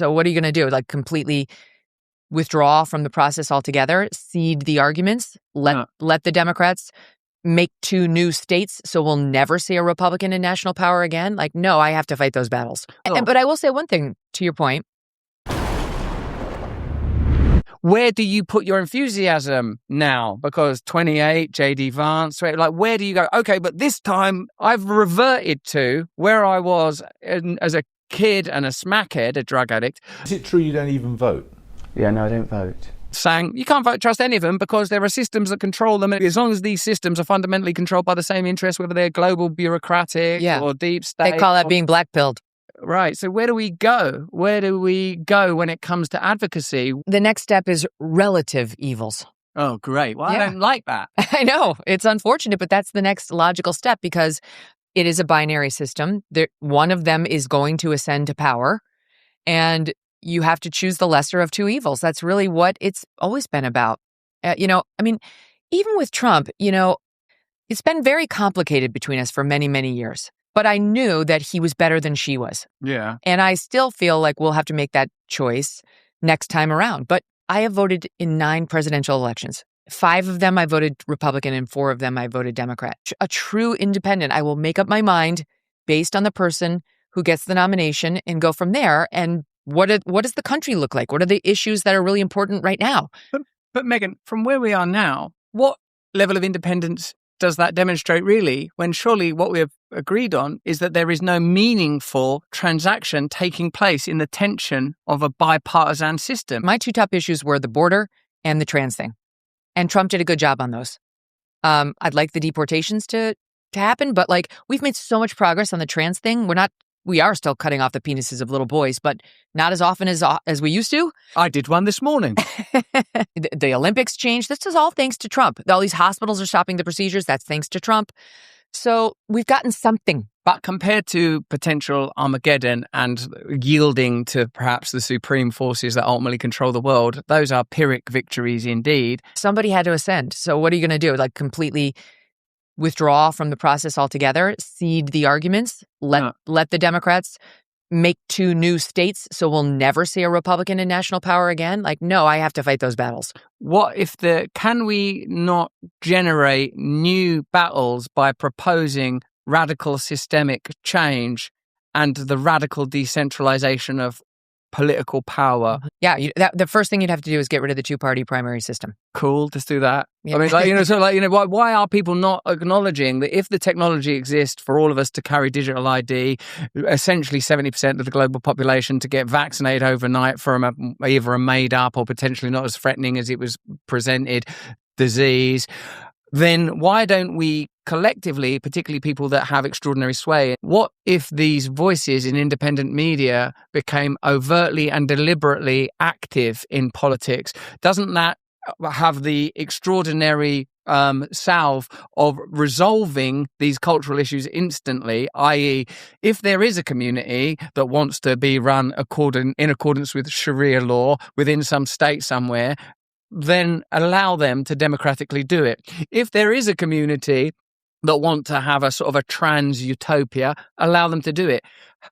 So what are you going to do? Like completely withdraw from the process altogether, cede the arguments, let the Democrats make 2 new states so we'll never see a Republican in national power again? Like, no, I have to fight those battles. But I will say one thing to your point. Where do you put your enthusiasm now? Because 28, J.D. Vance, like where do you go? Okay, but this time I've reverted to where I was as a kid and a smackhead, a drug addict. Is it true you don't even vote? Yeah, no, I don't vote. Saying you can't trust any of them because there are systems that control them. As long as these systems are fundamentally controlled by the same interests, whether they're global bureaucratic or deep state. They call that being black-pilled. Right. So where do we go? Where do we go when it comes to advocacy? The next step is relative evils. Oh, great. Well, I don't like that. I know. It's unfortunate, but that's the next logical step because it is a binary system. One of them is going to ascend to power, and you have to choose the lesser of 2 evils. That's really what it's always been about. Even with Trump, it's been very complicated between us for many, many years. But I knew that he was better than she was. Yeah. And I still feel like we'll have to make that choice next time around. But I have voted in 9 presidential elections. 5 of them I voted Republican and 4 of them I voted Democrat. A true independent. I will make up my mind based on the person who gets the nomination and go from there. And what does the country look like? What are the issues that are really important right now? But Megan, from where we are now, what level of independence does that demonstrate really, when surely what we have agreed on is that there is no meaningful transaction taking place in the tension of a bipartisan system? My 2 top issues were the border and the trans thing. And Trump did a good job on those. I'd like the deportations to happen, but we've made so much progress on the trans thing. We are still cutting off the penises of little boys, but not as often as we used to. I did one this morning. The Olympics changed. This is all thanks to Trump. All these hospitals are stopping the procedures. That's thanks to Trump. So we've gotten something. But compared to potential Armageddon and yielding to perhaps the supreme forces that ultimately control the world, those are Pyrrhic victories indeed. Somebody had to ascend. So what are you going to do? Completely withdraw from the process altogether, cede the arguments, let the Democrats make 2 new states so we'll never see a Republican in national power again? Like, no, I have to fight those battles. What if can we not generate new battles by proposing radical systemic change and the radical decentralization of political power? Yeah, the first thing you'd have to do is get rid of the 2-party primary system. Cool, let's do that. Yeah. I mean, why are people not acknowledging that if the technology exists for all of us to carry digital ID, essentially 70% of the global population to get vaccinated overnight from either a made up or potentially not as threatening as it was presented disease, then why don't we collectively, particularly people that have extraordinary sway, what if these voices in independent media became overtly and deliberately active in politics? Doesn't that have the extraordinary salve of resolving these cultural issues instantly, i.e. if there is a community that wants to be run in accordance with Sharia law within some state somewhere, then allow them to democratically do it. If there is a community that want to have a sort of a trans utopia, allow them to do it.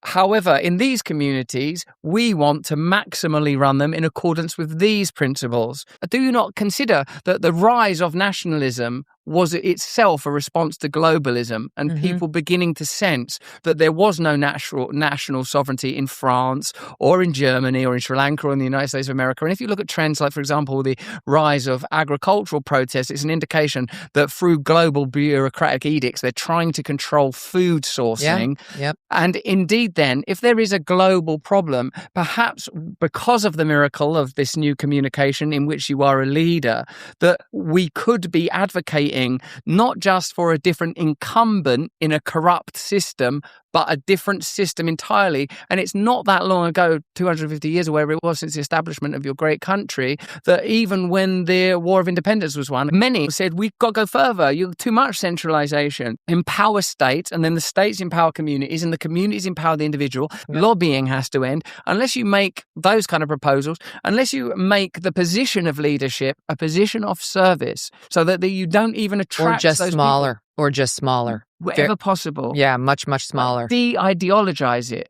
However, in these communities, we want to maximally run them in accordance with these principles. Do you not consider that the rise of nationalism was itself a response to globalism and people beginning to sense that there was no national sovereignty in France or in Germany or in Sri Lanka or in the United States of America? And if you look at trends like, for example, the rise of agricultural protests, it's an indication that through global bureaucratic edicts, they're trying to control food sourcing. Yep. And indeed, then, if there is a global problem, perhaps because of the miracle of this new communication in which you are a leader, that we could be advocating not just for a different incumbent in a corrupt system, but a different system entirely. And it's not that long ago, 250 years or wherever it was since the establishment of your great country, that even when the War of Independence was won, many said, we've got to go further. You're too much centralization. Empower states, and then the states empower communities, and the communities empower the individual. Yeah. Lobbying has to end. Unless you make those kind of proposals, unless you make the position of leadership a position of service, so that you don't even attract those people. Or just smaller. Wherever possible. Yeah, much, much smaller. De-ideologize it.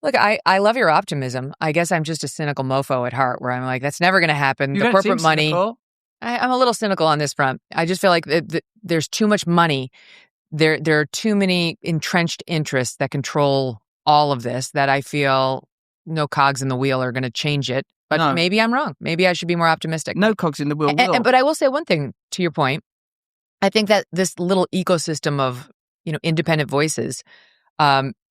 Look, I love your optimism. I guess I'm just a cynical mofo at heart where I'm like, that's never going to happen. You The don't corporate seem money, cynical. I'm a little cynical on this front. I just feel like there's too much money. There are too many entrenched interests that control all of this that I feel no cogs in the wheel are going to change it. But No. maybe I'm wrong. Maybe I should be more optimistic. No cogs in the wheel will. But I will say one thing to your point. I think that this little ecosystem of, independent voices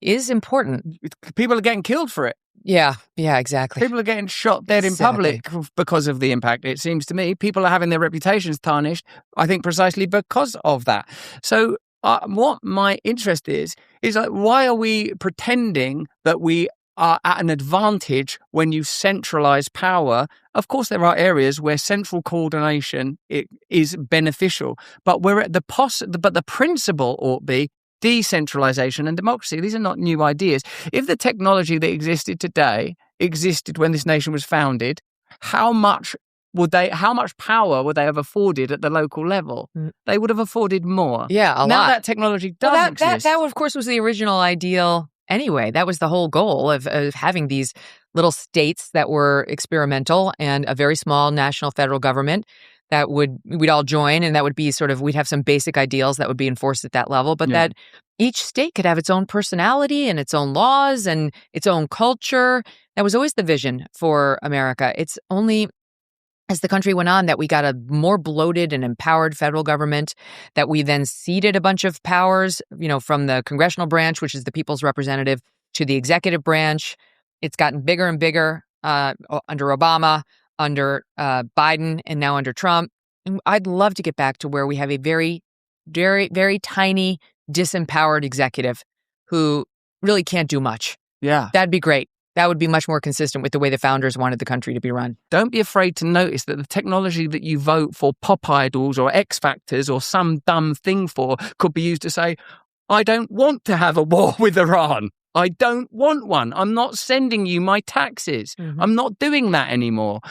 is important. People are getting killed for it. Yeah, exactly. People are getting shot dead in public because of the impact. It seems to me people are having their reputations tarnished, I think, precisely because of that. So what my interest is like, why are we pretending that we are at an advantage when you centralize power? Of course, there are areas where central coordination is beneficial, but we're at but the principle ought be decentralization and democracy. These are not new ideas. If the technology that existed today existed when this nation was founded, how much power would they have afforded at the local level? They would have afforded more. Yeah, a lot. Now that technology does exist. That, of course, was the original ideal anyway. That was the whole goal of having these little states that were experimental and a very small national federal government that we'd all join, and that would be we'd have some basic ideals that would be enforced at that level, but that each state could have its own personality and its own laws and its own culture. That was always the vision for America. It's only as the country went on that we got a more bloated and empowered federal government, that we then ceded a bunch of powers, from the congressional branch, which is the people's representative, to the executive branch. It's gotten bigger and bigger under Obama, under Biden, and now under Trump. And I'd love to get back to where we have a very, very, very tiny, disempowered executive who really can't do much. Yeah. That'd be great. That would be much more consistent with the way the founders wanted the country to be run. Don't be afraid to notice that the technology that you vote for pop idols or X Factors or some dumb thing for could be used to say, I don't want to have a war with Iran. I don't want one. I'm not sending you my taxes. I'm not doing that anymore.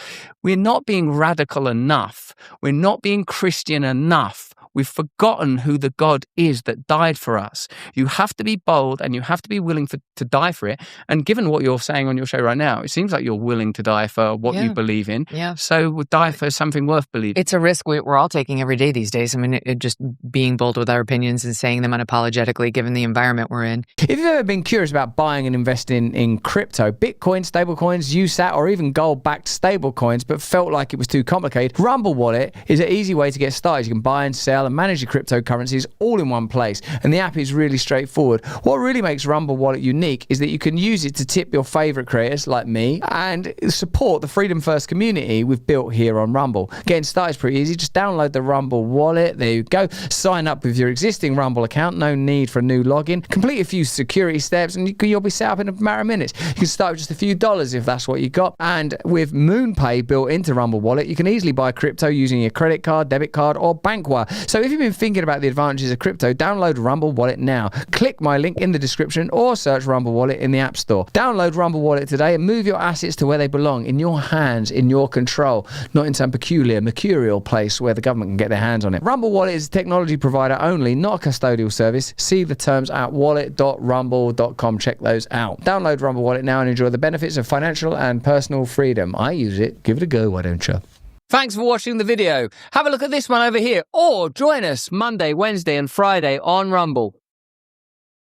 We're not being radical enough. We're not being Christian enough. We've forgotten who the God is that died for us. You have to be bold and you have to be willing to die for it. And given what you're saying on your show right now, it seems like you're willing to die for what you believe in. Yeah. So we'll die for something worth believing. It's a risk we're all taking every day these days. I mean, just being bold with our opinions and saying them unapologetically, given the environment we're in. If you've ever been curious about buying and investing in crypto, Bitcoin, stablecoins, USAT, or even gold-backed stablecoins, but felt like it was too complicated, Rumble Wallet is an easy way to get started. You can buy and sell and manage your cryptocurrencies all in one place, and the app is really straightforward. What really makes Rumble Wallet unique is that you can use it to tip your favorite creators like me and support the Freedom First community we've built here on Rumble. Getting started is pretty easy. Just download the Rumble Wallet. There you go. Sign up with your existing Rumble account. No need for a new login. Complete a few security steps and you'll be set up in a matter of minutes. You can start with just a few dollars if that's what you got. And with MoonPay built into Rumble Wallet, you can easily buy crypto using your credit card, debit card, or bank wire. So if you've been thinking about the advantages of crypto, download Rumble Wallet now. Click my link in the description or search Rumble Wallet in the App Store. Download Rumble Wallet today and move your assets to where they belong, in your hands, in your control, not in some peculiar, mercurial place where the government can get their hands on it. Rumble Wallet is a technology provider only, not a custodial service. See the terms at wallet.rumble.com. Check those out. Download Rumble Wallet now and enjoy the benefits of financial and personal freedom. I use it. Give it a go, why don't you? Thanks for watching the video. Have a look at this one over here, or join us Monday, Wednesday and Friday on Rumble.